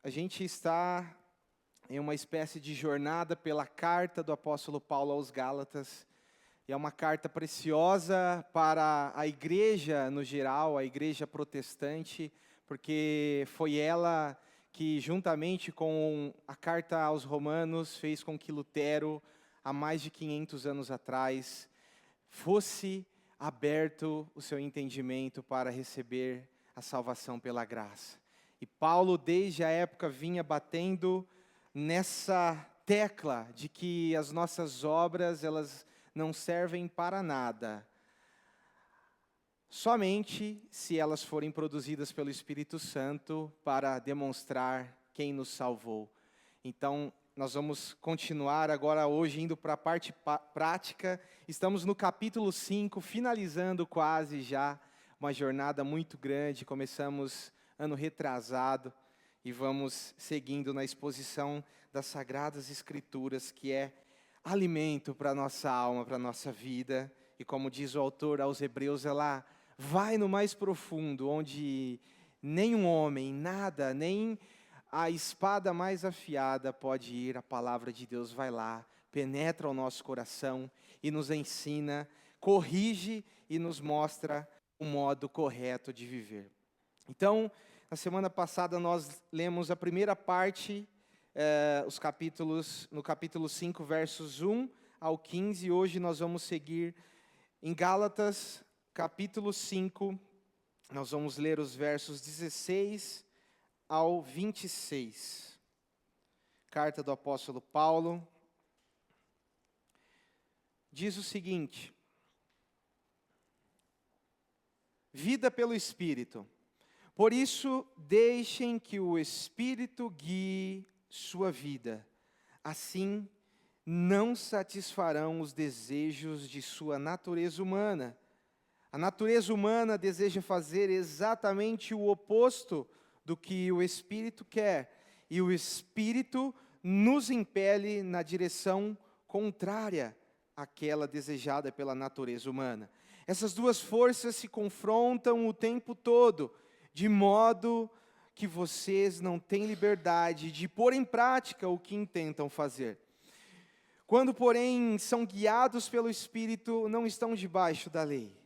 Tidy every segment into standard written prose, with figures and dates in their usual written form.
A gente está em uma espécie de jornada pela carta do apóstolo Paulo aos Gálatas. E é uma carta preciosa para a igreja no geral, a igreja protestante, porque foi ela que, juntamente com a carta aos Romanos, fez com que Lutero, há mais de 500 anos atrás, fosse aberto o seu entendimento para receber a salvação pela graça. E Paulo, desde a época, vinha batendo nessa tecla de que as nossas obras, elas não servem para nada, somente se elas forem produzidas pelo Espírito Santo para demonstrar quem nos salvou. Então, nós vamos continuar agora hoje indo para a parte prática. Estamos no capítulo 5, finalizando quase já uma jornada muito grande. Começamos ano retrasado e vamos seguindo na exposição das Sagradas Escrituras, que é alimento para a nossa alma, para a nossa vida. E como diz o autor aos Hebreus, ela vai no mais profundo, onde nenhum homem, nada, nem a espada mais afiada pode ir. A palavra de Deus vai lá, penetra o nosso coração e nos ensina, corrige e nos mostra o modo correto de viver. Então, na semana passada nós lemos a primeira parte, no capítulo 5, versos 1 ao 15. Hoje nós vamos seguir em Gálatas, capítulo 5, nós vamos ler os versos 16 ao 26. Carta do apóstolo Paulo. Diz o seguinte: vida pelo Espírito. Por isso, deixem que o Espírito guie sua vida. Assim, não satisfarão os desejos de sua natureza humana. A natureza humana deseja fazer exatamente o oposto do que o Espírito quer. E o Espírito nos impele na direção contrária àquela desejada pela natureza humana. Essas duas forças se confrontam o tempo todo, de modo que vocês não têm liberdade de pôr em prática o que intentam fazer. Quando, porém, são guiados pelo Espírito, não estão debaixo da lei.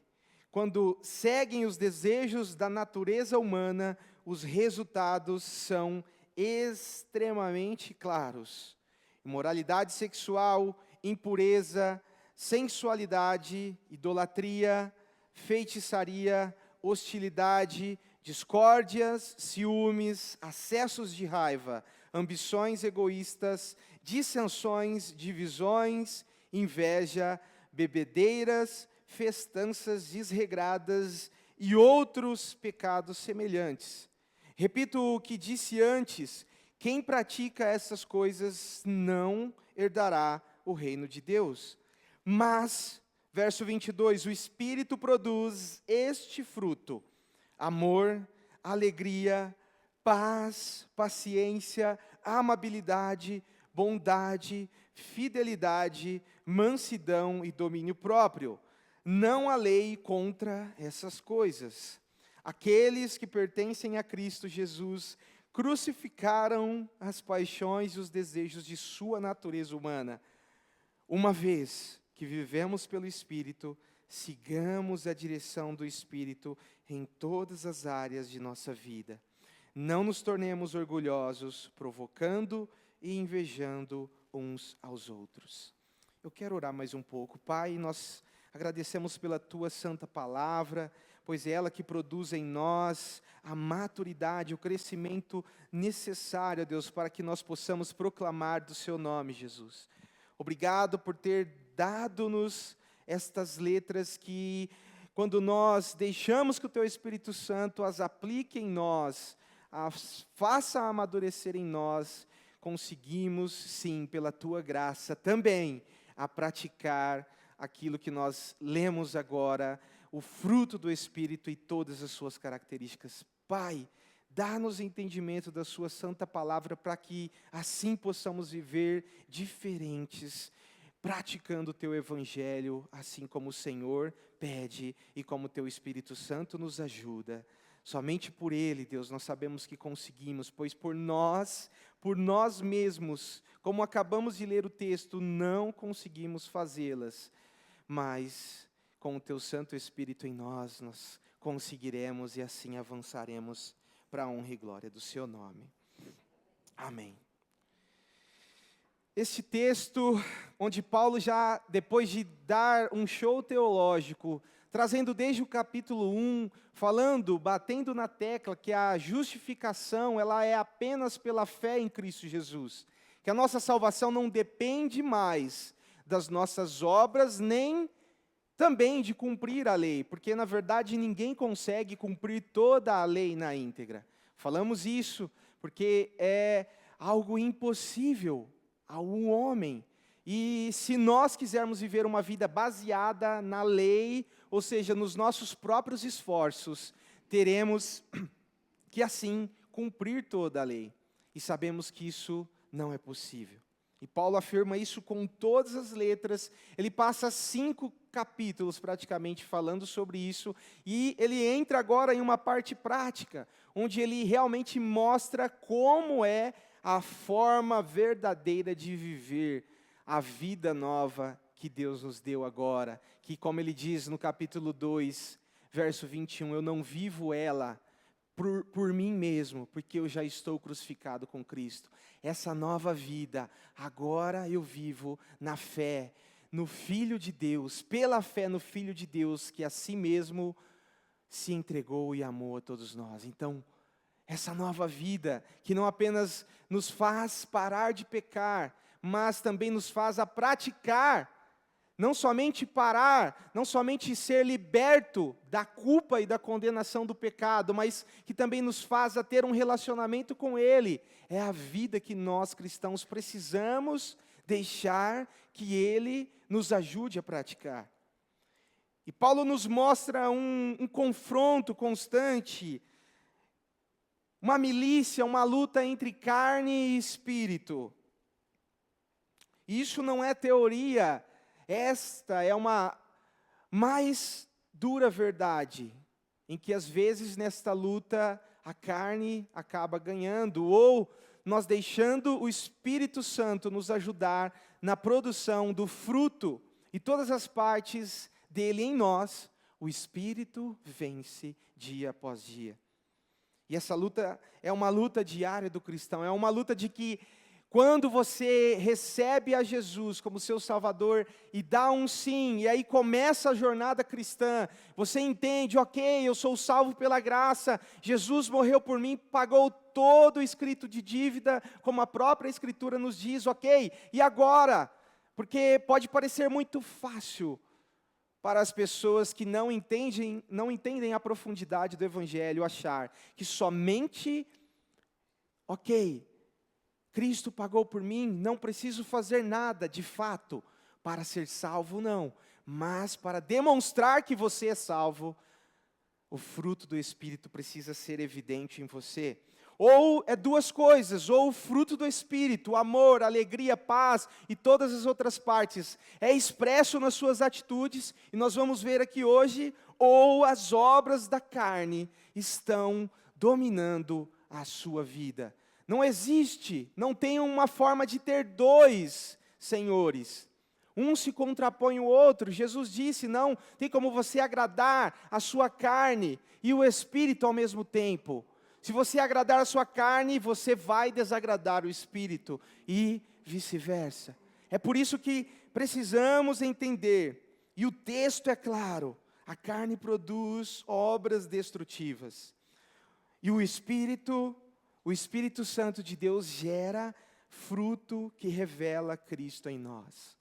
Quando seguem os desejos da natureza humana, os resultados são extremamente claros: imoralidade sexual, impureza, sensualidade, idolatria, feitiçaria, hostilidade, discórdias, ciúmes, acessos de raiva, ambições egoístas, dissensões, divisões, inveja, bebedeiras, festanças desregradas e outros pecados semelhantes. Repito o que disse antes: quem pratica essas coisas não herdará o reino de Deus. Mas, verso 22, o Espírito produz este fruto: amor, alegria, paz, paciência, amabilidade, bondade, fidelidade, mansidão e domínio próprio. Não há lei contra essas coisas. Aqueles que pertencem a Cristo Jesus crucificaram as paixões e os desejos de sua natureza humana. Uma vez que vivemos pelo Espírito, sigamos a direção do Espírito em todas as áreas de nossa vida. Não nos tornemos orgulhosos, provocando e invejando uns aos outros. Eu quero orar mais um pouco. Pai, nós agradecemos pela Tua santa palavra, pois é ela que produz em nós a maturidade, o crescimento necessário, Deus, para que nós possamos proclamar do Seu nome, Jesus. Obrigado por ter dado-nos estas letras que, quando nós deixamos que o Teu Espírito Santo as aplique em nós, as faça amadurecer em nós, conseguimos, sim, pela Tua graça, também a praticar aquilo que nós lemos agora, o fruto do Espírito e todas as suas características. Pai, dá-nos entendimento da Sua santa palavra para que assim possamos viver diferentes, praticando o Teu Evangelho, assim como o Senhor pede e como o Teu Espírito Santo nos ajuda. Somente por Ele, Deus, nós sabemos que conseguimos, pois por nós mesmos, como acabamos de ler o texto, não conseguimos fazê-las, mas com o Teu Santo Espírito em nós, nós conseguiremos e assim avançaremos para a honra e glória do Seu nome. Amém. Este texto, onde Paulo já, depois de dar um show teológico, trazendo desde o capítulo 1, falando, batendo na tecla que a justificação, ela é apenas pela fé em Cristo Jesus, que a nossa salvação não depende mais das nossas obras, nem também de cumprir a lei, porque na verdade ninguém consegue cumprir toda a lei na íntegra. Falamos isso porque é algo impossível ao homem. E se nós quisermos viver uma vida baseada na lei, ou seja, nos nossos próprios esforços, teremos que assim cumprir toda a lei. E sabemos que isso não é possível. E Paulo afirma isso com todas as letras. Ele passa 5 capítulos praticamente falando sobre isso. E ele entra agora em uma parte prática, onde ele realmente mostra como é a forma verdadeira de viver a vida nova que Deus nos deu agora. Que, como ele diz no capítulo 2, verso 21, eu não vivo ela por mim mesmo, porque eu já estou crucificado com Cristo. Essa nova vida, agora eu vivo na fé, no Filho de Deus, pela fé no Filho de Deus, que a si mesmo se entregou e amou a todos nós. Então, essa nova vida, que não apenas nos faz parar de pecar, mas também nos faz a praticar, não somente parar, não somente ser liberto da culpa e da condenação do pecado, mas que também nos faz a ter um relacionamento com Ele. É a vida que nós cristãos precisamos deixar que Ele nos ajude a praticar. E Paulo nos mostra um confronto constante, uma milícia, uma luta entre carne e espírito. Isso não é teoria, esta é uma mais dura verdade, em que às vezes nesta luta a carne acaba ganhando, ou nós deixando o Espírito Santo nos ajudar na produção do fruto, e todas as partes dele em nós, o Espírito vence dia após dia. E essa luta é uma luta diária do cristão, é uma luta de que quando você recebe a Jesus como seu Salvador e dá um sim, e aí começa a jornada cristã, você entende, ok, eu sou salvo pela graça, Jesus morreu por mim, pagou todo o escrito de dívida, como a própria Escritura nos diz, ok, e agora? Porque pode parecer muito fácil para as pessoas que não entendem a profundidade do Evangelho, achar que somente, ok, Cristo pagou por mim, não preciso fazer nada, de fato, para ser salvo, não. Mas para demonstrar que você é salvo, o fruto do Espírito precisa ser evidente em você. Ou é duas coisas, ou o fruto do Espírito, amor, alegria, paz e todas as outras partes, é expresso nas suas atitudes, e nós vamos ver aqui hoje, ou as obras da carne estão dominando a sua vida. Não existe, não tem uma forma de ter dois senhores. Um se contrapõe ao outro. Jesus disse, não tem como você agradar a sua carne e o Espírito ao mesmo tempo. Se você agradar a sua carne, você vai desagradar o Espírito e vice-versa. É por isso que precisamos entender, e o texto é claro, a carne produz obras destrutivas. E o Espírito Santo de Deus gera fruto que revela Cristo em nós.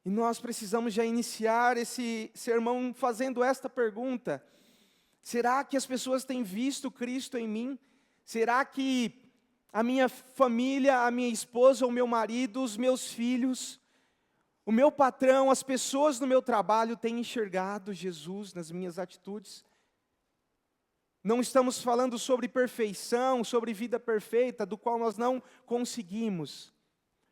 E nós precisamos já iniciar esse sermão fazendo esta pergunta: será que as pessoas têm visto Cristo em mim? Será que a minha família, a minha esposa, o meu marido, os meus filhos, o meu patrão, as pessoas no meu trabalho têm enxergado Jesus nas minhas atitudes? Não estamos falando sobre perfeição, sobre vida perfeita, do qual nós não conseguimos.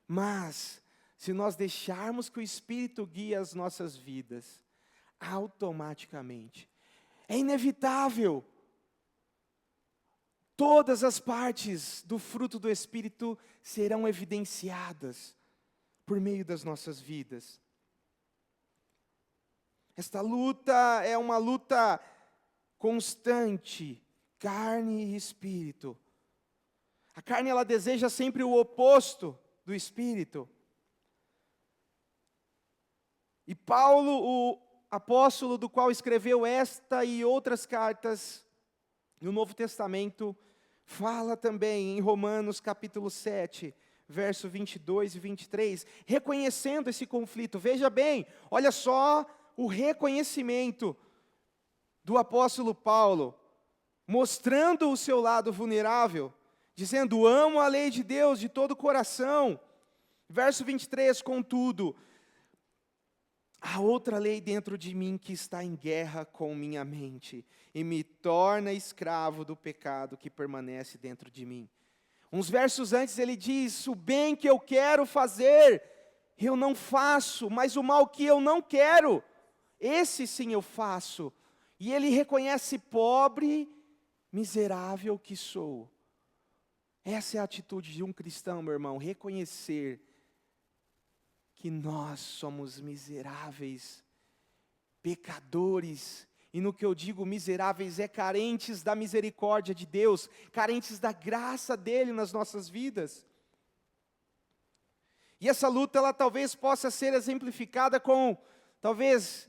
Mas, se nós deixarmos que o Espírito guie as nossas vidas, automaticamente, É inevitável. Todas as partes do fruto do Espírito serão evidenciadas por meio das nossas vidas. Esta luta é uma luta constante, carne e espírito. A carne, ela deseja sempre o oposto do espírito. E Paulo, o apóstolo do qual escreveu esta e outras cartas no Novo Testamento, fala também em Romanos capítulo 7, verso 22 e 23, reconhecendo esse conflito. Veja bem, olha só o reconhecimento do apóstolo Paulo, mostrando o seu lado vulnerável, dizendo: amo a lei de Deus de todo o coração. Verso 23, contudo, há outra lei dentro de mim que está em guerra com minha mente e me torna escravo do pecado que permanece dentro de mim. Uns versos antes ele diz: o bem que eu quero fazer, eu não faço, mas o mal que eu não quero, esse sim eu faço. E ele reconhece: pobre, miserável que sou. Essa é a atitude de um cristão, meu irmão, reconhecer que nós somos miseráveis, pecadores, e no que eu digo miseráveis é carentes da misericórdia de Deus, carentes da graça dele nas nossas vidas. E essa luta, ela talvez possa ser exemplificada com, talvez,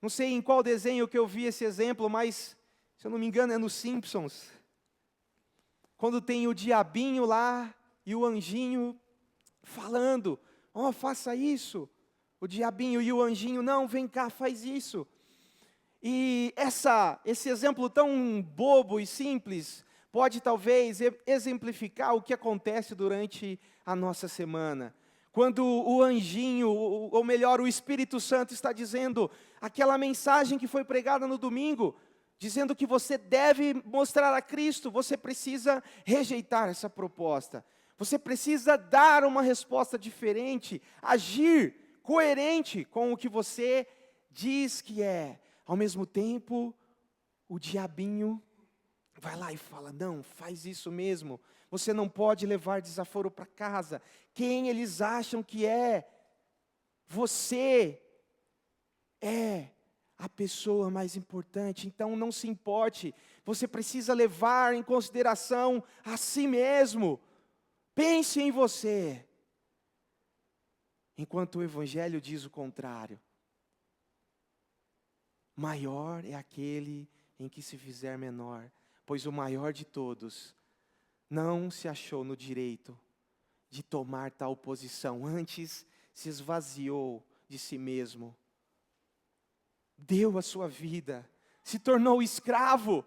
não sei em qual desenho que eu vi esse exemplo, mas, se eu não me engano, é nos Simpsons. Quando tem o diabinho lá e o anjinho falando: ó, faça isso. O diabinho e o anjinho: não, vem cá, faz isso. E esse exemplo tão bobo e simples pode talvez exemplificar o que acontece durante a nossa semana. Quando o anjinho, ou melhor, o Espírito Santo está dizendo aquela mensagem que foi pregada no domingo, dizendo que você deve mostrar a Cristo, você precisa rejeitar essa proposta. Você precisa dar uma resposta diferente, agir coerente com o que você diz que é. Ao mesmo tempo, o diabinho vai lá e fala: não, faz isso mesmo. Você não pode levar desaforo para casa. Quem eles acham que é? Você é a pessoa mais importante, então não se importe. Você precisa levar em consideração a si mesmo. Pense em você. Enquanto o Evangelho diz o contrário. Maior é aquele em que se fizer menor, pois o maior de todos não se achou no direito de tomar tal posição, antes se esvaziou de si mesmo, deu a sua vida, se tornou escravo.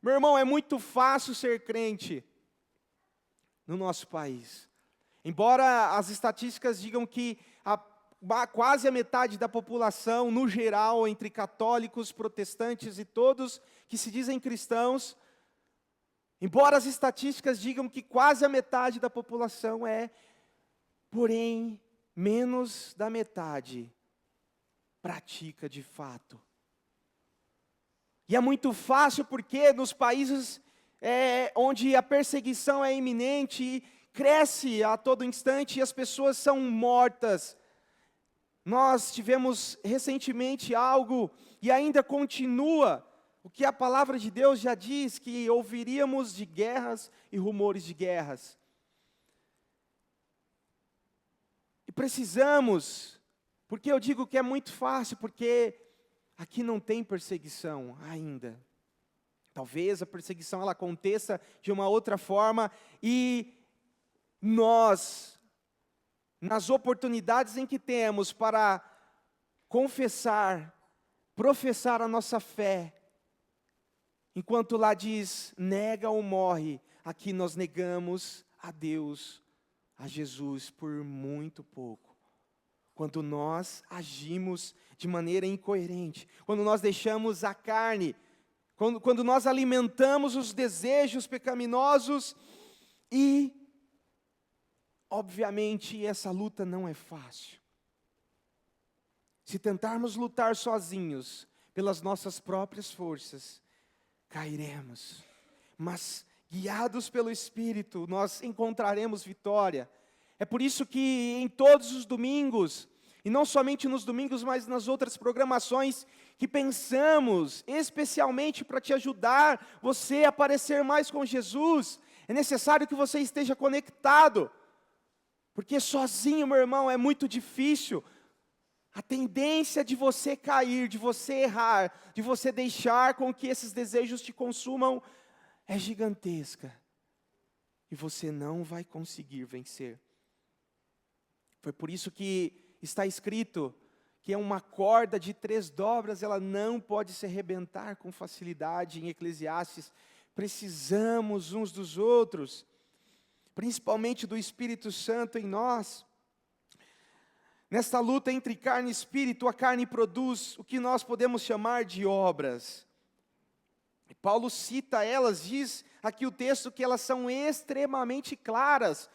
Meu irmão, é muito fácil ser crente no nosso país. Embora as estatísticas digam que quase a metade da população, no geral, entre católicos, protestantes e todos que se dizem cristãos, embora as estatísticas digam que quase a metade da população porém, menos da metade pratica de fato. E é muito fácil porque nos países onde a perseguição é iminente, cresce a todo instante e as pessoas são mortas. Nós tivemos recentemente algo, e ainda continua, o que a palavra de Deus já diz, que ouviríamos de guerras e rumores de guerras. E precisamos, porque eu digo que é muito fácil, porque aqui não tem perseguição ainda. Talvez a perseguição ela aconteça de uma outra forma, e nós, nas oportunidades em que temos para confessar, professar a nossa fé, enquanto lá diz, nega ou morre, aqui nós negamos a Deus, a Jesus, por muito pouco. Quando nós agimos de maneira incoerente, quando nós deixamos a carne, quando nós alimentamos os desejos pecaminosos e, obviamente, essa luta não é fácil. Se tentarmos lutar sozinhos, pelas nossas próprias forças, cairemos. Mas, guiados pelo Espírito, nós encontraremos vitória. É por isso que em todos os domingos, e não somente nos domingos, mas nas outras programações, que pensamos, especialmente para te ajudar você a parecer mais com Jesus, é necessário que você esteja conectado. Porque sozinho, meu irmão, é muito difícil. A tendência de você cair, de você errar, de você deixar com que esses desejos te consumam, é gigantesca. E você não vai conseguir vencer. Foi por isso que está escrito que é uma corda de 3 dobras, ela não pode se arrebentar com facilidade. Em Eclesiastes, precisamos uns dos outros, principalmente do Espírito Santo em nós. Nesta luta entre carne e espírito, a carne produz o que nós podemos chamar de obras. Paulo cita elas, diz aqui o texto que elas são extremamente claras.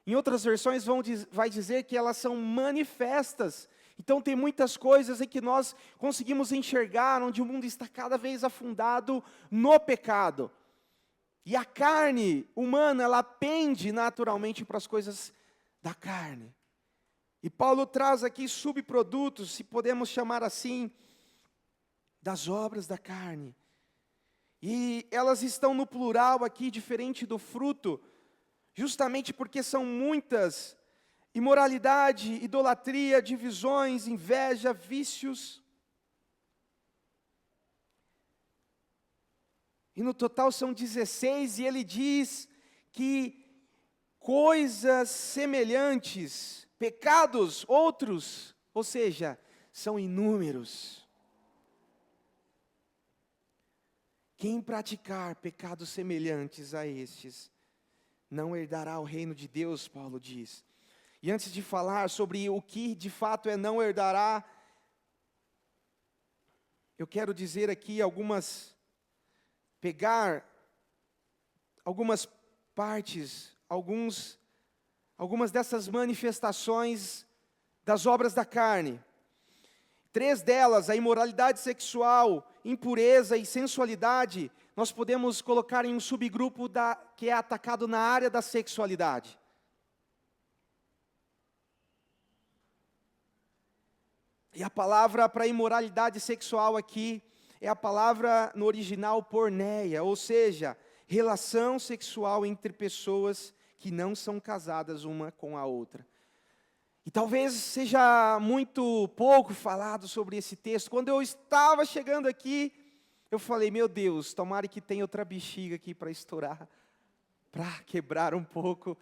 Em outras versões vai dizer que elas são manifestas. Então tem muitas coisas em que nós conseguimos enxergar, onde o mundo está cada vez afundado no pecado. E a carne humana, ela pende naturalmente para as coisas da carne. E Paulo traz aqui subprodutos, se podemos chamar assim, das obras da carne. E elas estão no plural aqui, diferente do fruto, justamente porque são muitas: imoralidade, idolatria, divisões, inveja, vícios. E no total são 16, e ele diz que coisas semelhantes, pecados outros, ou seja, são inúmeros. Quem praticar pecados semelhantes a estes, não herdará o reino de Deus, Paulo diz. E antes de falar sobre o que de fato é não herdará, eu quero dizer aqui pegar algumas partes, algumas dessas manifestações das obras da carne. 3 delas, a imoralidade sexual, impureza e sensualidade, nós podemos colocar em um subgrupo que é atacado na área da sexualidade. E a palavra para imoralidade sexual aqui é a palavra no original porneia, ou seja, relação sexual entre pessoas que não são casadas uma com a outra. E talvez seja muito pouco falado sobre esse texto. Quando eu estava chegando aqui, eu falei, meu Deus, tomara que tenha outra bexiga aqui para estourar, para quebrar um pouco.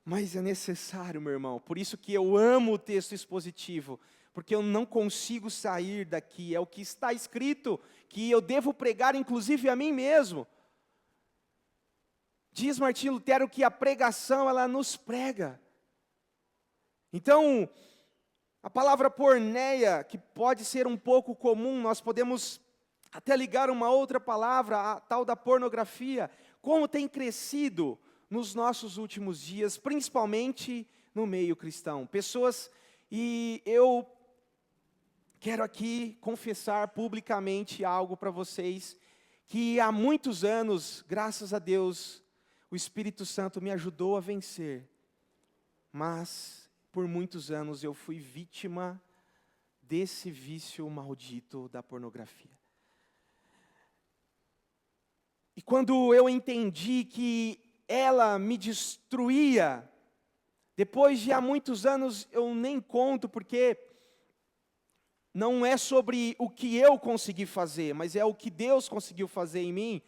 Mas é necessário, meu irmão. Por isso que eu amo o texto expositivo, porque eu não consigo sair daqui. É o que está escrito, que eu devo pregar inclusive a mim mesmo. Diz Martinho Lutero que a pregação, ela nos prega. Então, a palavra porneia, que pode ser um pouco comum, nós podemos até ligar uma outra palavra, a tal da pornografia, como tem crescido nos nossos últimos dias, principalmente no meio cristão. E eu quero aqui confessar publicamente algo para vocês, que há muitos anos, graças a Deus, o Espírito Santo me ajudou a vencer, mas por muitos anos eu fui vítima desse vício maldito da pornografia. E quando eu entendi que ela me destruía, depois de há muitos anos, eu nem conto, porque não é sobre o que eu consegui fazer, mas é o que Deus conseguiu fazer em mim.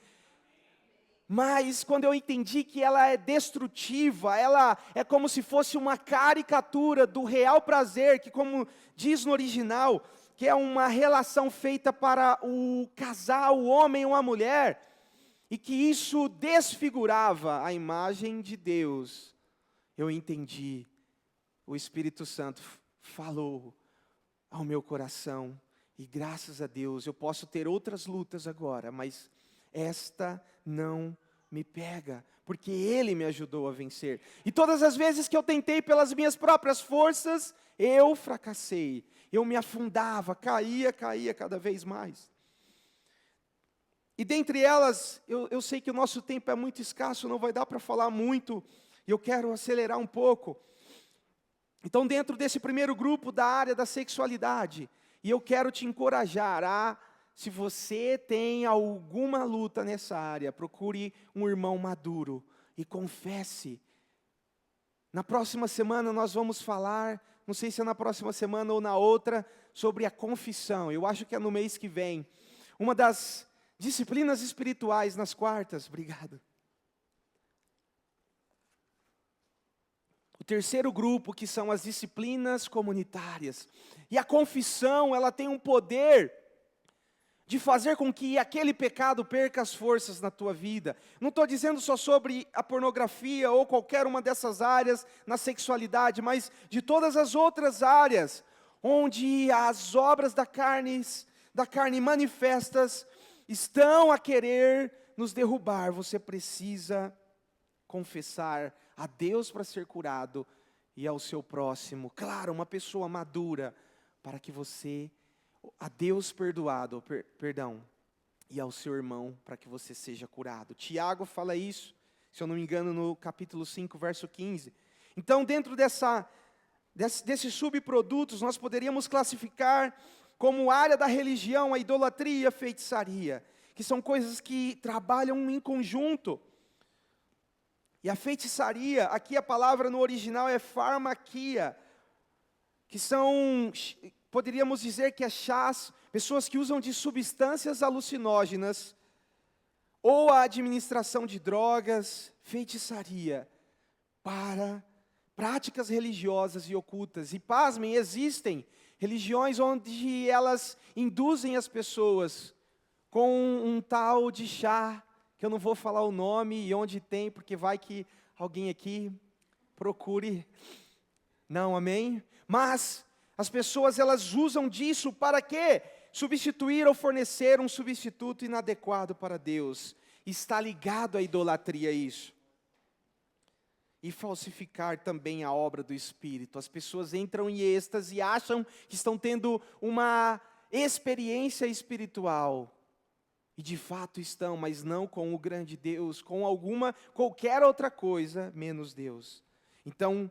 Mas quando eu entendi que ela é destrutiva, ela é como se fosse uma caricatura do real prazer, que como diz no original, que é uma relação feita para o casal, o homem e uma mulher, e que isso desfigurava a imagem de Deus. Eu entendi, o Espírito Santo falou ao meu coração, e graças a Deus eu posso ter outras lutas agora, mas esta não me pega, porque Ele me ajudou a vencer. E todas as vezes que eu tentei pelas minhas próprias forças, eu fracassei. eu me afundava, caía cada vez mais. E dentre elas, eu sei que o nosso tempo é muito escasso, não vai dar para falar muito, e eu quero acelerar um pouco. Então, dentro desse primeiro grupo da área da sexualidade, e eu quero te encorajar se você tem alguma luta nessa área, procure um irmão maduro e confesse. Na próxima semana nós vamos falar, não sei se é na próxima semana ou na outra, sobre a confissão. Eu acho que é no mês que vem. Uma das disciplinas espirituais nas quartas, obrigado. O terceiro grupo, que são as disciplinas comunitárias. E a confissão, ela tem um poder de fazer com que aquele pecado perca as forças na tua vida. Não estou dizendo só sobre a pornografia ou qualquer uma dessas áreas na sexualidade, mas de todas as outras áreas, onde as obras da carne manifestas estão a querer nos derrubar. Você precisa confessar a Deus para ser curado e ao seu próximo, claro, uma pessoa madura, para que você, a Deus perdoado, perdão, e ao seu irmão, para que você seja curado. Tiago fala isso, se eu não me engano, no capítulo 5, verso 15. Então, dentro desses subprodutos, nós poderíamos classificar como área da religião a idolatria e a feitiçaria, que são coisas que trabalham em conjunto. E a feitiçaria, aqui a palavra no original é farmaquia, que são, poderíamos dizer que é chás, pessoas que usam de substâncias alucinógenas, ou a administração de drogas, feitiçaria, para práticas religiosas e ocultas. E pasmem, existem religiões onde elas induzem as pessoas com um tal de chá, que eu não vou falar o nome e onde tem, porque vai que alguém aqui procure. Não, amém? Mas as pessoas, elas usam disso para quê? Substituir ou fornecer um substituto inadequado para Deus. Está ligado à idolatria isso. E falsificar também a obra do Espírito. As pessoas entram em êxtase e acham que estão tendo uma experiência espiritual. E de fato estão, mas não com o grande Deus, com qualquer outra coisa, menos Deus. Então,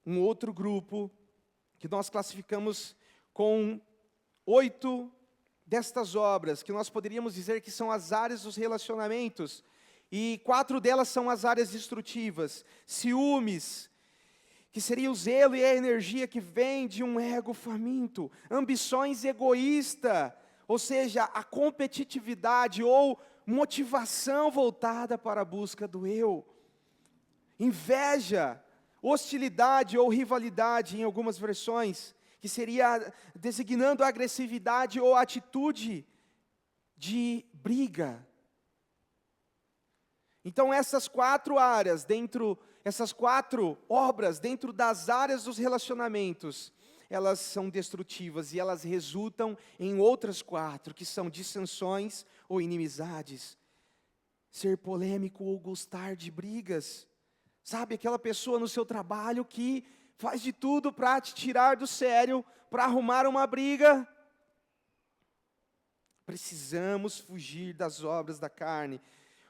um outro grupo, que nós classificamos com 8 destas obras, que nós poderíamos dizer que são as áreas dos relacionamentos, e 4 delas são as áreas destrutivas. Ciúmes, que seria o zelo e a energia que vem de um ego faminto. Ambições egoístas, ou seja, a competitividade ou motivação voltada para a busca do eu. Inveja, hostilidade ou rivalidade em algumas versões, que seria designando a agressividade ou atitude de briga. Então essas 4 áreas, essas 4 obras dentro das áreas dos relacionamentos, elas são destrutivas e elas resultam em outras 4, que são dissensões ou inimizades, ser polêmico ou gostar de brigas. Sabe, aquela pessoa no seu trabalho que faz de tudo para te tirar do sério, para arrumar uma briga. Precisamos fugir das obras da carne.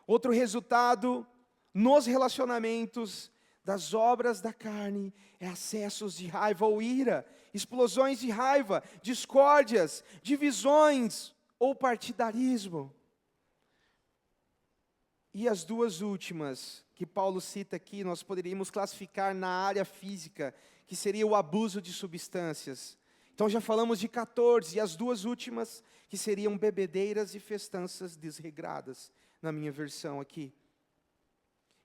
Outro resultado nos relacionamentos das obras da carne é acessos de raiva ou ira, explosões de raiva, discórdias, divisões ou partidarismo. E as 2 últimas que Paulo cita aqui, nós poderíamos classificar na área física, que seria o abuso de substâncias. Então já falamos de 14, e as 2 últimas, que seriam bebedeiras e festanças desregradas, na minha versão aqui.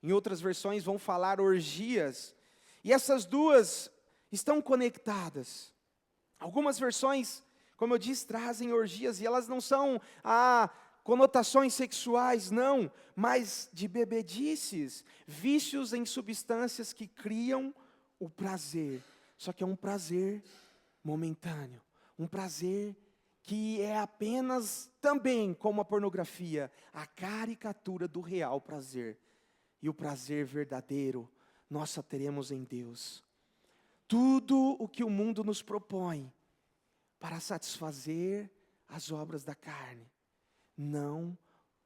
Em outras versões vão falar orgias, e essas 2 estão conectadas. Algumas versões, como eu disse, trazem orgias, e elas não são conotações sexuais, não, mas de bebedices, vícios em substâncias que criam o prazer, só que é um prazer momentâneo, um prazer que é apenas também, como a pornografia, a caricatura do real prazer. E o prazer verdadeiro, nós só teremos em Deus. Tudo o que o mundo nos propõe para satisfazer as obras da carne, não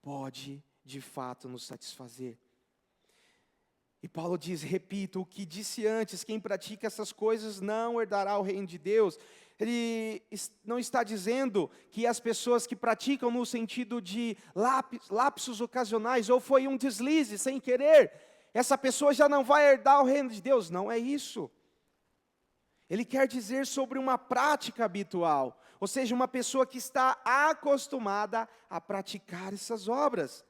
pode de fato nos satisfazer. E Paulo diz, repito, o que disse antes, quem pratica essas coisas não herdará o reino de Deus. Ele não está dizendo que as pessoas que praticam no sentido de lapsos ocasionais, ou foi um deslize sem querer, essa pessoa já não vai herdar o reino de Deus. Não é isso. Ele quer dizer sobre uma prática habitual, ou seja, uma pessoa que está acostumada a praticar essas obras.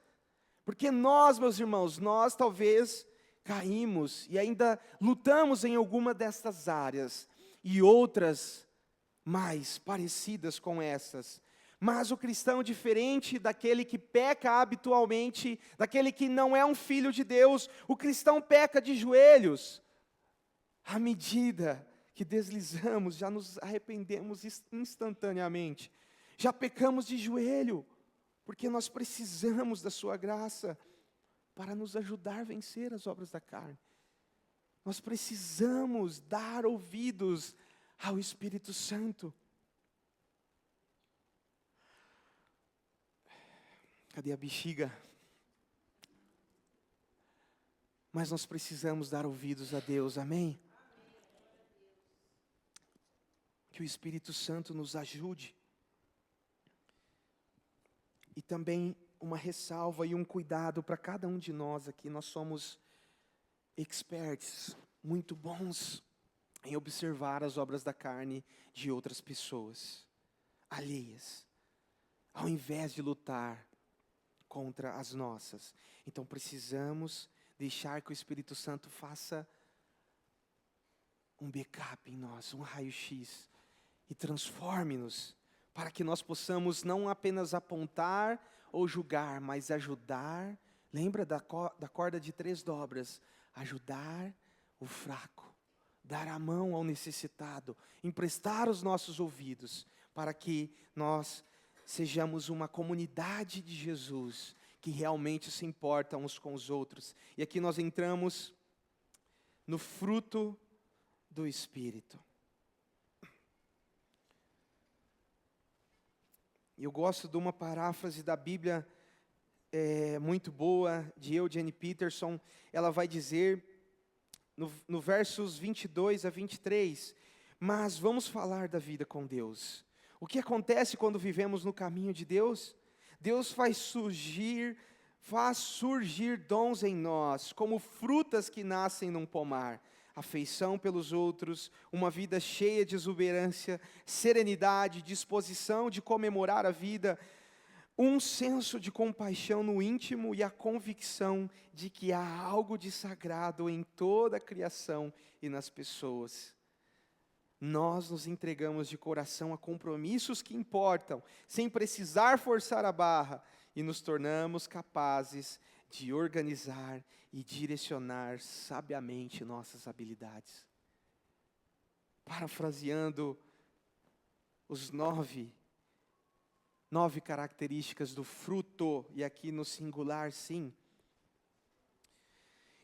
Porque nós, meus irmãos, nós talvez caímos e ainda lutamos em alguma destas áreas, e outras mais parecidas com essas. Mas o cristão, diferente daquele que peca habitualmente, daquele que não é um filho de Deus, o cristão peca de joelhos. À medida que deslizamos, já nos arrependemos instantaneamente. Já pecamos de joelho, porque nós precisamos da sua graça para nos ajudar a vencer as obras da carne. Nós precisamos dar ouvidos ao Espírito Santo. Cadê a bexiga? Mas nós precisamos dar ouvidos a Deus, amém? Que o Espírito Santo nos ajude. E também uma ressalva e um cuidado para cada um de nós aqui. Nós somos experts, muito bons em observar as obras da carne de outras pessoas, alheias, ao invés de lutar contra as nossas. Então precisamos deixar que o Espírito Santo faça um backup em nós, um raio-x, e transforme-nos, para que nós possamos não apenas apontar ou julgar, mas ajudar. Lembra da corda de 3 dobras? Ajudar o fraco, dar a mão ao necessitado, emprestar os nossos ouvidos, para que nós sejamos uma comunidade de Jesus, que realmente se importa uns com os outros. E aqui nós entramos no fruto do Espírito. Eu gosto de uma paráfrase da Bíblia muito boa, de Eugene Peterson. Ela vai dizer, no versos 22 a 23, mas vamos falar da vida com Deus. O que acontece quando vivemos no caminho de Deus? Deus faz surgir dons em nós, como frutas que nascem num pomar. Afeição pelos outros, uma vida cheia de exuberância, serenidade, disposição de comemorar a vida, um senso de compaixão no íntimo e a convicção de que há algo de sagrado em toda a criação e nas pessoas. Nós nos entregamos de coração a compromissos que importam, sem precisar forçar a barra, e nos tornamos capazes de organizar e direcionar sabiamente nossas habilidades. Parafraseando os nove características do fruto, e aqui no singular, sim.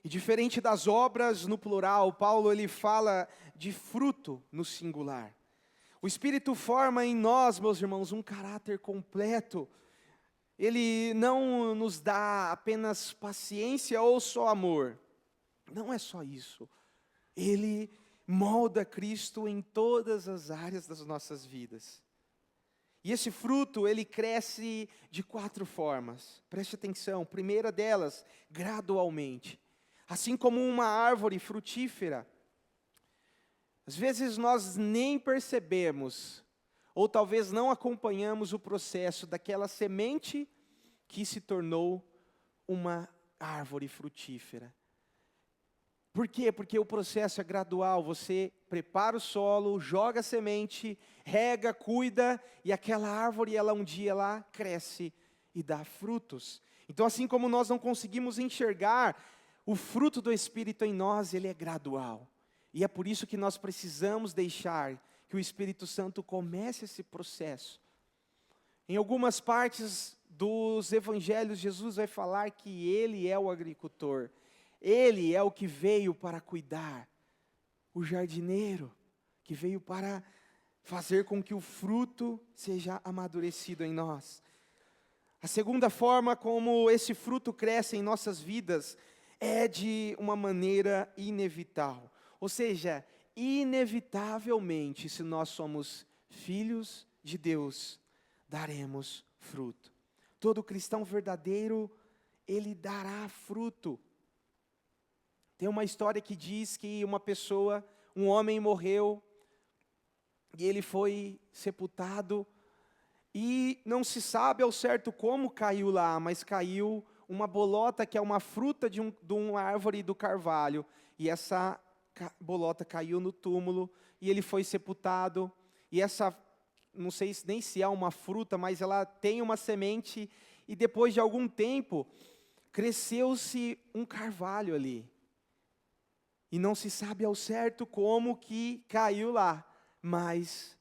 E diferente das obras no plural, Paulo ele fala de fruto no singular. O Espírito forma em nós, meus irmãos, um caráter completo. Ele não nos dá apenas paciência ou só amor. Não é só isso. Ele molda Cristo em todas as áreas das nossas vidas. E esse fruto, ele cresce de 4 formas. Preste atenção. Primeira delas, gradualmente. Assim como uma árvore frutífera. Às vezes nós nem percebemos, ou talvez não acompanhamos o processo daquela semente que se tornou uma árvore frutífera. Por quê? Porque o processo é gradual. Você prepara o solo, joga a semente, rega, cuida, e aquela árvore, ela um dia ela cresce e dá frutos. Então, assim como nós não conseguimos enxergar o fruto do Espírito em nós, ele é gradual. E é por isso que nós precisamos deixar que o Espírito Santo comece esse processo. Em algumas partes dos evangelhos, Jesus vai falar que ele é o agricultor. Ele é o que veio para cuidar, o jardineiro, que veio para fazer com que o fruto seja amadurecido em nós. A segunda forma como esse fruto cresce em nossas vidas é de uma maneira inevitável. Ou seja, inevitavelmente, se nós somos filhos de Deus, daremos fruto. Todo cristão verdadeiro, ele dará fruto. Tem uma história que diz que um homem morreu, e ele foi sepultado, e não se sabe ao certo como caiu lá, mas caiu uma bolota, que é uma fruta de uma árvore do carvalho, e essa bolota caiu no túmulo, e ele foi sepultado, e essa, não sei nem se é uma fruta, mas ela tem uma semente, e depois de algum tempo, cresceu-se um carvalho ali, e não se sabe ao certo como que caiu lá, mas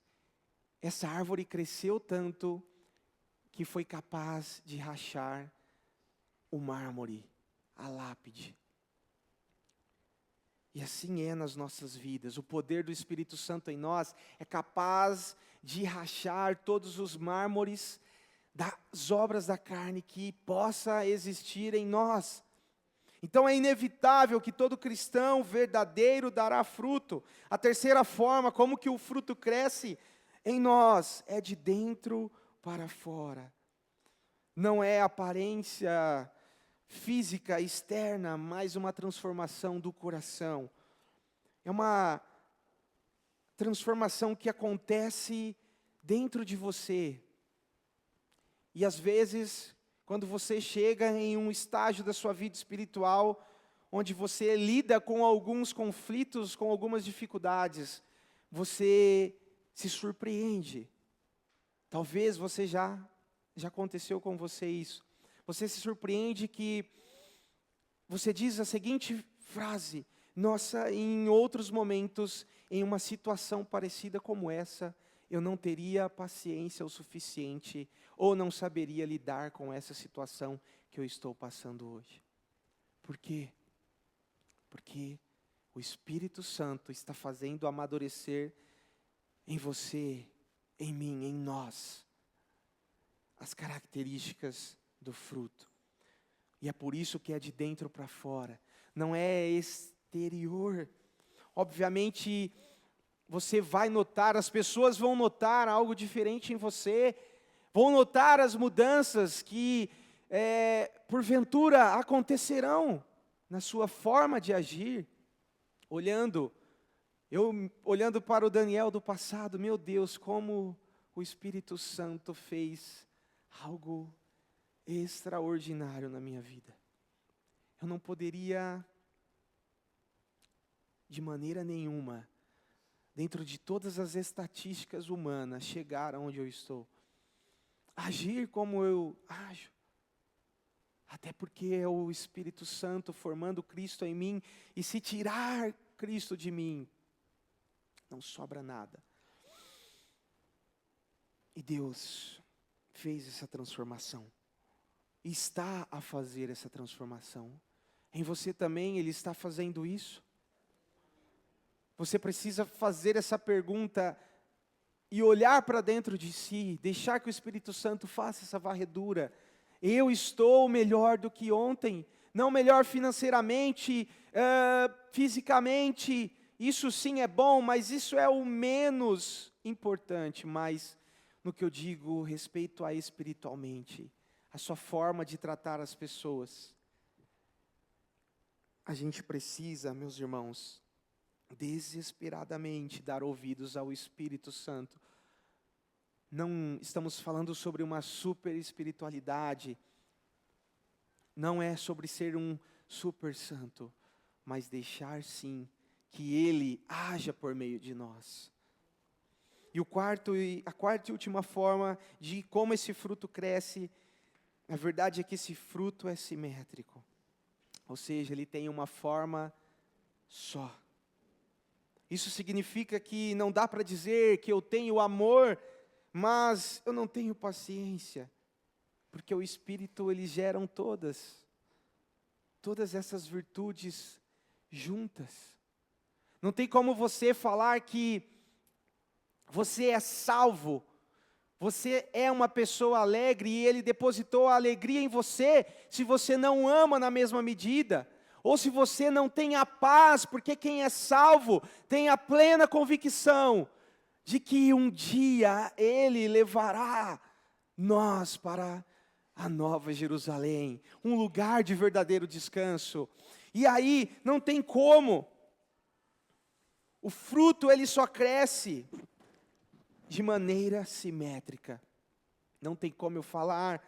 essa árvore cresceu tanto que foi capaz de rachar o mármore, a lápide. E assim é nas nossas vidas. O poder do Espírito Santo em nós é capaz de rachar todos os mármores das obras da carne que possa existir em nós. Então é inevitável que todo cristão verdadeiro dará fruto. A terceira forma, como que o fruto cresce em nós, é de dentro para fora. Não é aparência física externa, mas uma transformação do coração. É uma transformação que acontece dentro de você. E às vezes, quando você chega em um estágio da sua vida espiritual, onde você lida com alguns conflitos, com algumas dificuldades, você se surpreende. Talvez já aconteceu com você isso. Você se surpreende que você diz a seguinte frase: nossa, em outros momentos, em uma situação parecida como essa, eu não teria paciência o suficiente, ou não saberia lidar com essa situação que eu estou passando hoje. Por quê? Porque o Espírito Santo está fazendo amadurecer em você, em mim, em nós, as características do fruto. E é por isso que é de dentro para fora, não é exterior. Obviamente, você vai notar, as pessoas vão notar algo diferente em você, vão notar as mudanças que, porventura, acontecerão na sua forma de agir. Olhando para o Daniel do passado, meu Deus, como o Espírito Santo fez algo extraordinário na minha vida. Eu não poderia, de maneira nenhuma, dentro de todas as estatísticas humanas, chegar aonde eu estou. Agir como eu ajo. Até porque é o Espírito Santo formando Cristo em mim, e se tirar Cristo de mim, não sobra nada. E Deus fez essa transformação. E está a fazer essa transformação. Em você também Ele está fazendo isso. Você precisa fazer essa pergunta e olhar para dentro de si, deixar que o Espírito Santo faça essa varredura. Eu estou melhor do que ontem, não melhor financeiramente, fisicamente, isso sim é bom, mas isso é o menos importante, mas no que eu digo respeito a espiritualmente, a sua forma de tratar as pessoas. A gente precisa, meus irmãos, desesperadamente dar ouvidos ao Espírito Santo. Não estamos falando sobre uma super espiritualidade, não é sobre ser um super santo, mas deixar sim que Ele haja por meio de nós. E a quarta e última forma de como esse fruto cresce, a verdade é que esse fruto é simétrico, ou seja, ele tem uma forma só. Isso significa que não dá para dizer que eu tenho amor, mas eu não tenho paciência, porque o Espírito, eles geram todas essas virtudes juntas. Não tem como você falar que Você é salvo. Você é uma pessoa alegre e Ele depositou a alegria em você, se você não ama na mesma medida, ou se você não tem a paz, porque quem é salvo tem a plena convicção de que um dia Ele levará nós para a Nova Jerusalém, um lugar de verdadeiro descanso. E aí não tem como, o fruto ele só cresce de maneira simétrica. Não tem como eu falar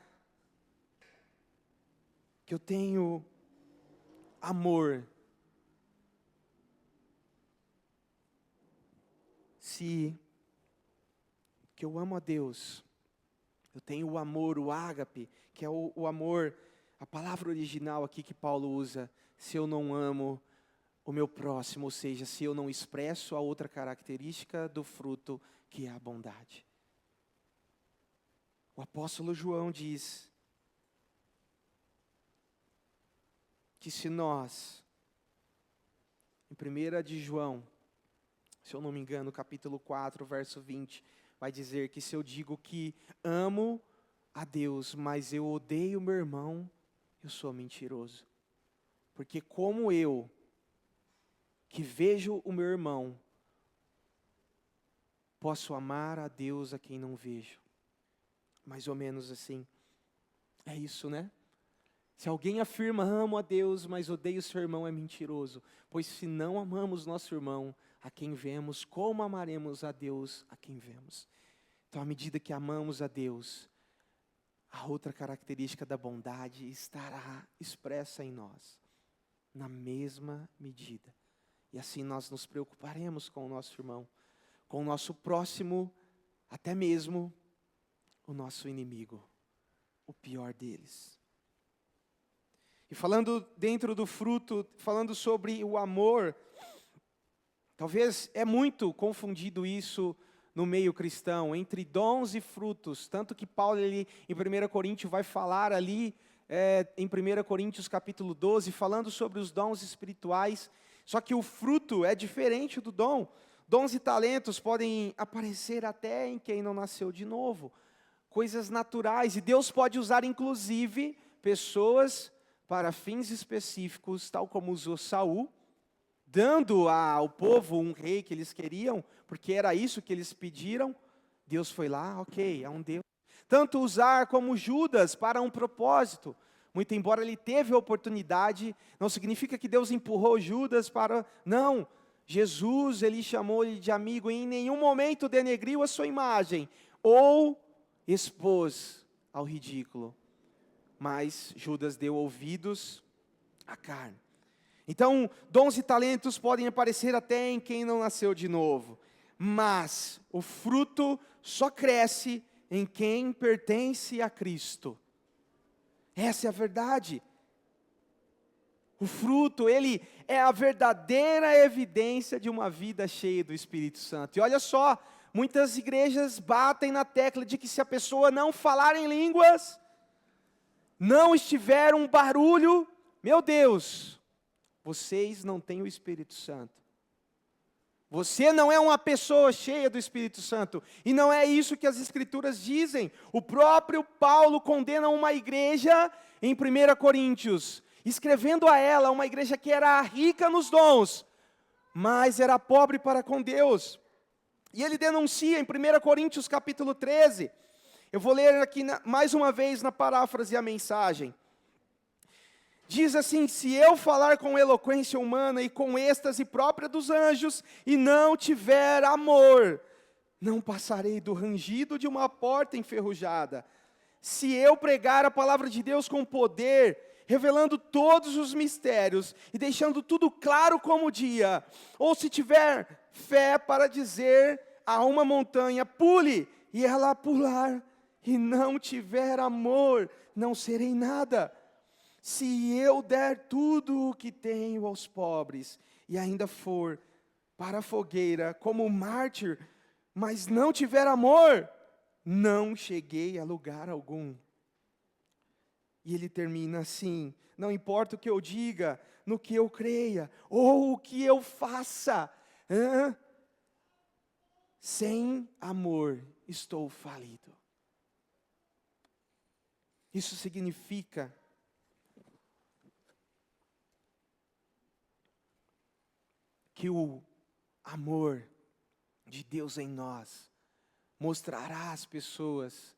que eu tenho amor que eu amo a Deus. Eu tenho o amor, o ágape, que é o amor, a palavra original aqui que Paulo usa, se eu não amo o meu próximo, ou seja, se eu não expresso a outra característica do fruto, que é a bondade. O apóstolo João diz que se nós, em 1 de João, se eu não me engano, capítulo 4, verso 20, vai dizer que se eu digo que amo a Deus, mas eu odeio meu irmão, eu sou mentiroso. Porque como eu, que vejo o meu irmão, posso amar a Deus a quem não vejo? Mais ou menos assim. É isso, né? Se alguém afirma, amo a Deus, mas odeio seu irmão, é mentiroso. Pois se não amamos nosso irmão, a quem vemos, como amaremos a Deus a quem vemos? Então, à medida que amamos a Deus, a outra característica da bondade estará expressa em nós, na mesma medida. E assim nós nos preocuparemos com o nosso irmão, com o nosso próximo, até mesmo o nosso inimigo, o pior deles. E falando dentro do fruto, falando sobre o amor, talvez é muito confundido isso no meio cristão, entre dons e frutos, tanto que Paulo, ele, em 1 Coríntios, vai falar ali, em 1 Coríntios capítulo 12, falando sobre os dons espirituais, só que o fruto é diferente do dom. Dons e talentos podem aparecer até em quem não nasceu de novo, coisas naturais, e Deus pode usar inclusive pessoas para fins específicos, tal como usou Saul, dando ao povo um rei que eles queriam, porque era isso que eles pediram. Deus foi lá, ok, é um Deus. Tanto usar como Judas para um propósito, muito embora ele teve a oportunidade, não significa que Deus empurrou Judas para, não, Jesus, ele chamou ele de amigo e em nenhum momento denegriu a sua imagem, ou expôs ao ridículo, mas Judas deu ouvidos à carne. Então, dons e talentos podem aparecer até em quem não nasceu de novo, mas o fruto só cresce em quem pertence a Cristo. Essa é a verdade. O fruto, ele é a verdadeira evidência de uma vida cheia do Espírito Santo. E olha só, muitas igrejas batem na tecla de que se a pessoa não falar em línguas, não estiver um barulho, meu Deus, vocês não têm o Espírito Santo. Você não é uma pessoa cheia do Espírito Santo. E não é isso que as Escrituras dizem. O próprio Paulo condena uma igreja em 1 Coríntios, escrevendo a ela, uma igreja que era rica nos dons, mas era pobre para com Deus. E ele denuncia em 1 Coríntios capítulo 13, eu vou ler aqui mais uma vez na paráfrase a mensagem. Diz assim: se eu falar com eloquência humana e com êxtase própria dos anjos, e não tiver amor, não passarei do rangido de uma porta enferrujada. Se eu pregar a palavra de Deus com poder, revelando todos os mistérios, e deixando tudo claro como o dia, ou se tiver fé para dizer a uma montanha, pule, e ela pular, e não tiver amor, não serei nada. Se eu der tudo o que tenho aos pobres, e ainda for para a fogueira como mártir, mas não tiver amor, não cheguei a lugar algum. E ele termina assim: não importa o que eu diga, no que eu creia, ou o que eu faça, sem amor estou falido. Isso significa que o amor de Deus em nós mostrará às pessoas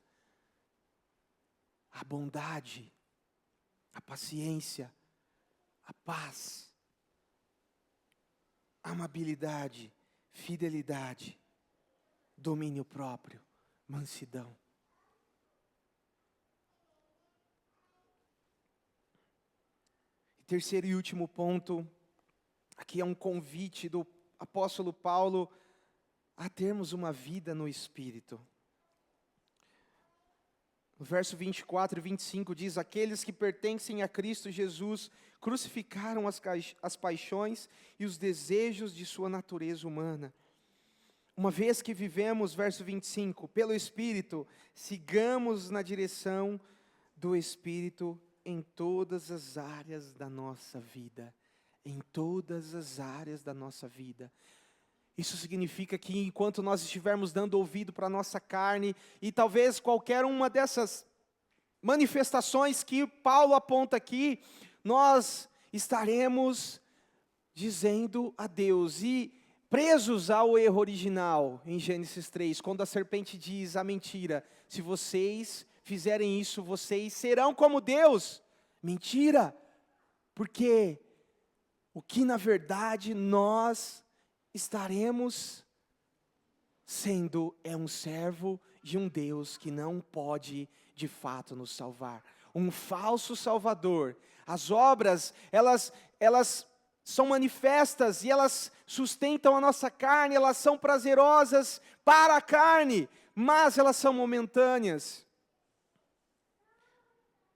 a bondade, a paciência, a paz, a amabilidade, fidelidade, domínio próprio, mansidão. E terceiro e último ponto, aqui é um convite do apóstolo Paulo a termos uma vida no Espírito. No verso 24 e 25 diz: aqueles que pertencem a Cristo Jesus crucificaram as paixões e os desejos de sua natureza humana. Uma vez que vivemos, verso 25, pelo Espírito, sigamos na direção do Espírito em todas as áreas da nossa vida. Em todas as áreas da nossa vida. Isso significa que enquanto nós estivermos dando ouvido para a nossa carne, e talvez qualquer uma dessas manifestações que Paulo aponta aqui, nós estaremos dizendo a Deus, e presos ao erro original, em Gênesis 3, quando a serpente diz a mentira: se vocês fizerem isso, vocês serão como Deus. Mentira, porque o que na verdade nós estaremos sendo é um servo de um Deus que não pode de fato nos salvar. Um falso salvador. As obras, elas são manifestas e elas sustentam a nossa carne, elas são prazerosas para a carne, mas elas são momentâneas.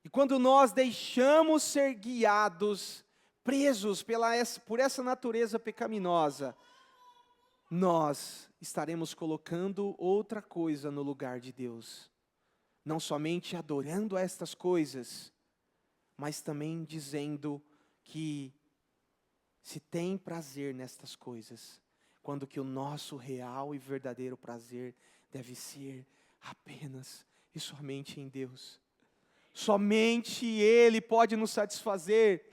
E quando nós deixamos ser guiados, presos por essa natureza pecaminosa, nós estaremos colocando outra coisa no lugar de Deus. Não somente adorando a estas coisas, mas também dizendo que se tem prazer nestas coisas, quando que o nosso real e verdadeiro prazer deve ser apenas e somente em Deus. Somente Ele pode nos satisfazer.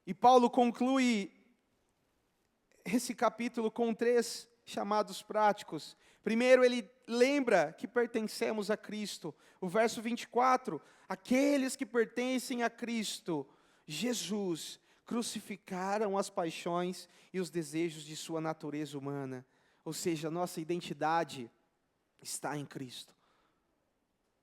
E Paulo conclui esse capítulo com 3 chamados práticos. Primeiro, ele lembra que pertencemos a Cristo. O verso 24, aqueles que pertencem a Cristo, Jesus, crucificaram as paixões e os desejos de sua natureza humana. Ou seja, a nossa identidade está em Cristo.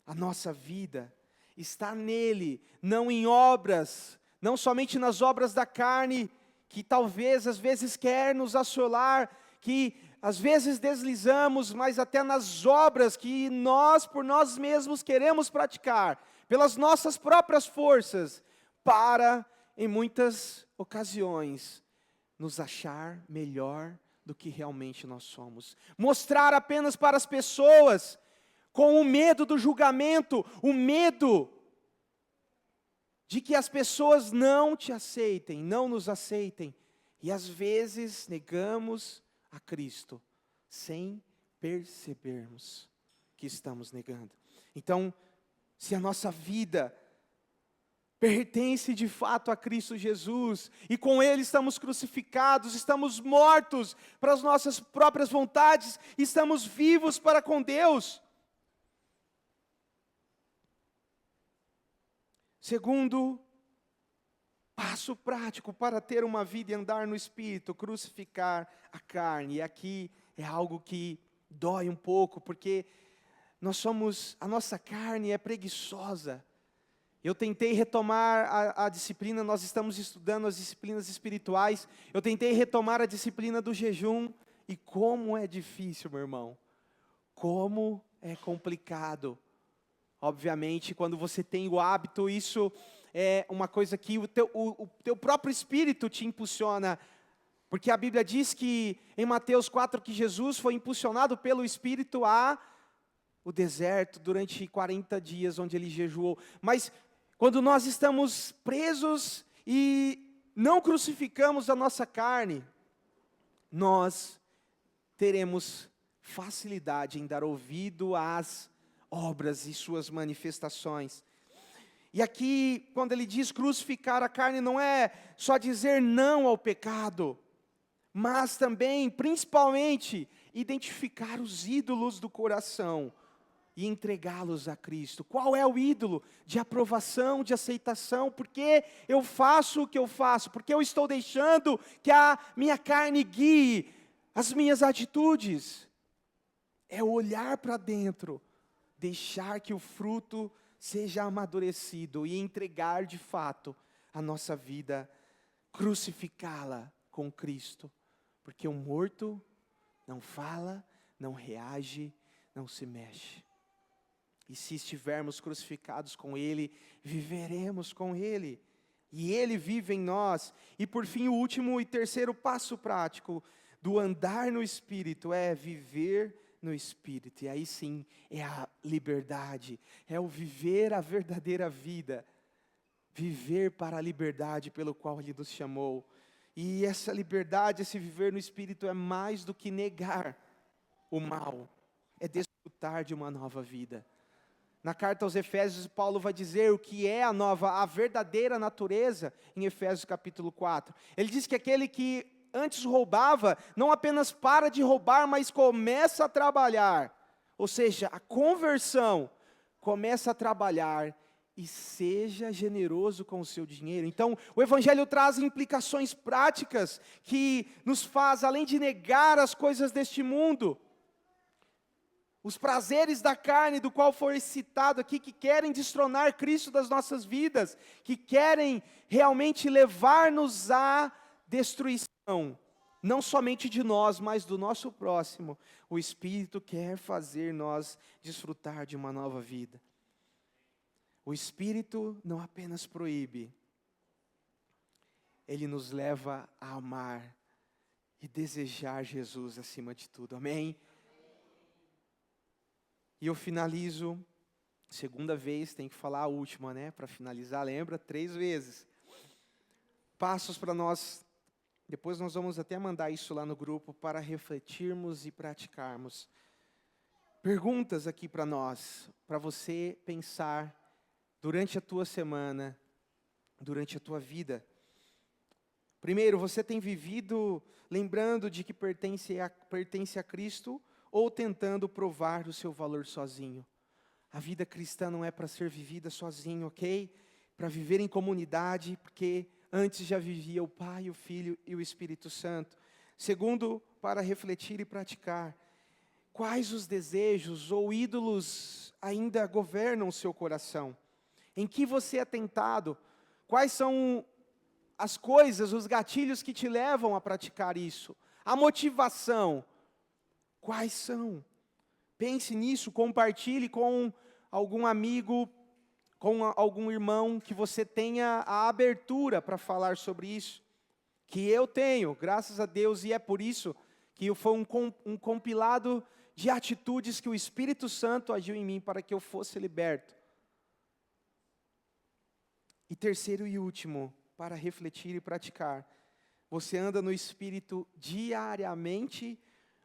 A nossa vida está nele, não em obras, não somente nas obras da carne, que talvez às vezes quer nos assolar, que às vezes deslizamos, mas até nas obras que nós por nós mesmos queremos praticar, pelas nossas próprias forças, para, em muitas ocasiões, nos achar melhor do que realmente nós somos. Mostrar apenas para as pessoas, com o medo do julgamento, o medo de que as pessoas não te aceitem, não nos aceitem, e às vezes negamos a Cristo, sem percebermos que estamos negando. Então, se a nossa vida pertence de fato a Cristo Jesus, e com Ele estamos crucificados, estamos mortos para as nossas próprias vontades, estamos vivos para com Deus. Segundo passo prático para ter uma vida e andar no Espírito, crucificar a carne. E aqui é algo que dói um pouco, porque a nossa carne é preguiçosa. Eu tentei retomar a disciplina, nós estamos estudando as disciplinas espirituais, eu tentei retomar a disciplina do jejum, e como é difícil, meu irmão, como é complicado. Obviamente, quando você tem o hábito, isso é uma coisa que o teu próprio espírito te impulsiona. Porque a Bíblia diz que, em Mateus 4, que Jesus foi impulsionado pelo Espírito o deserto durante 40 dias, onde ele jejuou. Mas, quando nós estamos presos e não crucificamos a nossa carne, nós teremos facilidade em dar ouvido às obras e suas manifestações. E aqui, quando ele diz crucificar a carne, não é só dizer não ao pecado, mas também, principalmente, identificar os ídolos do coração e entregá-los a Cristo. Qual é o ídolo de aprovação, de aceitação? Por que eu faço o que eu faço? Por que eu estou deixando que a minha carne guie as minhas atitudes? É olhar para dentro, deixar que o fruto seja amadurecido e entregar de fato a nossa vida, crucificá-la com Cristo. Porque o morto não fala, não reage, não se mexe. E se estivermos crucificados com Ele, viveremos com Ele. E Ele vive em nós. E por fim, o último e terceiro passo prático do andar no Espírito é viver no Espírito. E aí sim, é a liberdade, é o viver a verdadeira vida. Viver para a liberdade pelo qual Ele nos chamou. E essa liberdade, esse viver no Espírito é mais do que negar o mal. É desfrutar de uma nova vida. Na carta aos Efésios, Paulo vai dizer o que é a verdadeira natureza, em Efésios capítulo 4. Ele diz que aquele que antes roubava, não apenas para de roubar, mas começa a trabalhar. Ou seja, a conversão começa a trabalhar e seja generoso com o seu dinheiro. Então, o Evangelho traz implicações práticas que nos faz, além de negar as coisas deste mundo, os prazeres da carne, do qual foi citado aqui, que querem destronar Cristo das nossas vidas, que querem realmente levar-nos à destruição, não somente de nós, mas do nosso próximo. O Espírito quer fazer nós desfrutar de uma nova vida. O Espírito não apenas proíbe, ele nos leva a amar e desejar Jesus acima de tudo, amém? E eu finalizo, segunda vez, tem que falar a última, né? Para finalizar, lembra? 3 vezes. Passos para nós, depois nós vamos até mandar isso lá no grupo, para refletirmos e praticarmos. Perguntas aqui para nós, para você pensar durante a tua semana, durante a tua vida. Primeiro, você tem vivido lembrando de que pertence a Cristo, ou tentando provar o seu valor sozinho? A vida cristã não é para ser vivida sozinho, ok? Para viver em comunidade, porque antes já vivia o Pai, o Filho e o Espírito Santo. Segundo, para refletir e praticar. Quais os desejos ou ídolos ainda governam o seu coração? Em que você é tentado? Quais são as coisas, os gatilhos que te levam a praticar isso? A motivação. Quais são? Pense nisso, compartilhe com algum amigo, com algum irmão que você tenha a abertura para falar sobre isso. Que eu tenho, graças a Deus, e é por isso que foi um compilado de atitudes que o Espírito Santo agiu em mim para que eu fosse liberto. E terceiro e último, para refletir e praticar. Você anda no Espírito diariamente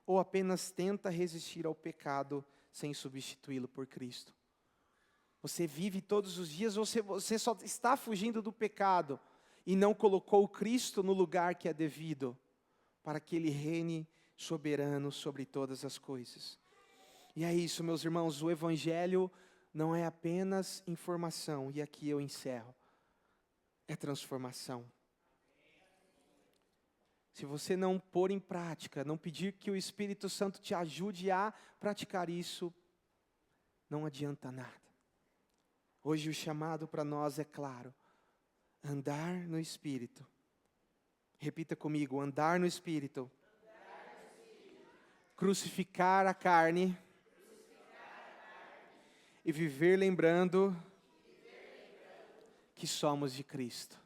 ou apenas tenta resistir ao pecado sem substituí-lo por Cristo? Você vive todos os dias, ou você só está fugindo do pecado e não colocou Cristo no lugar que é devido, para que Ele reine soberano sobre todas as coisas? E é isso, meus irmãos, o Evangelho não é apenas informação, e aqui eu encerro, é transformação. Se você não pôr em prática, não pedir que o Espírito Santo te ajude a praticar isso, não adianta nada. Hoje o chamado para nós é claro: andar no Espírito. Repita comigo: andar no Espírito. Crucificar a carne. E viver lembrando que somos de Cristo.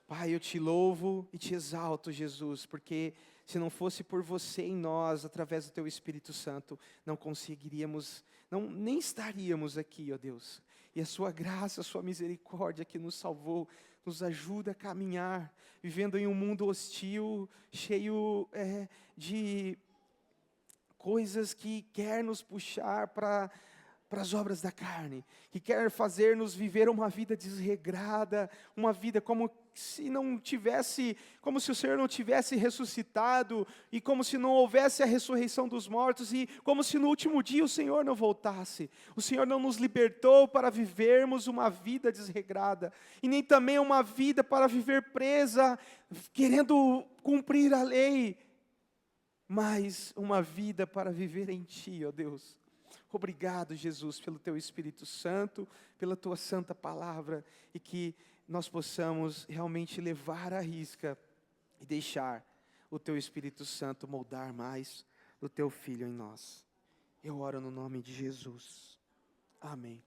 Pai, eu te louvo e te exalto, Jesus, porque se não fosse por você em nós, através do teu Espírito Santo, não conseguiríamos, nem estaríamos aqui, ó Deus. E a sua graça, a sua misericórdia que nos salvou, nos ajuda a caminhar, vivendo em um mundo hostil, cheio de coisas que quer nos puxar para as obras da carne, que quer fazer-nos viver uma vida desregrada, uma vida como se como se o Senhor não tivesse ressuscitado, e como se não houvesse a ressurreição dos mortos, e como se no último dia o Senhor não voltasse. O Senhor não nos libertou para vivermos uma vida desregrada, e nem também uma vida para viver presa, querendo cumprir a lei, mas uma vida para viver em Ti, ó Deus. Obrigado, Jesus, pelo Teu Espírito Santo, pela Tua santa palavra, e que nós possamos realmente levar à risca e deixar o Teu Espírito Santo moldar mais o Teu Filho em nós. Eu oro no nome de Jesus. Amém.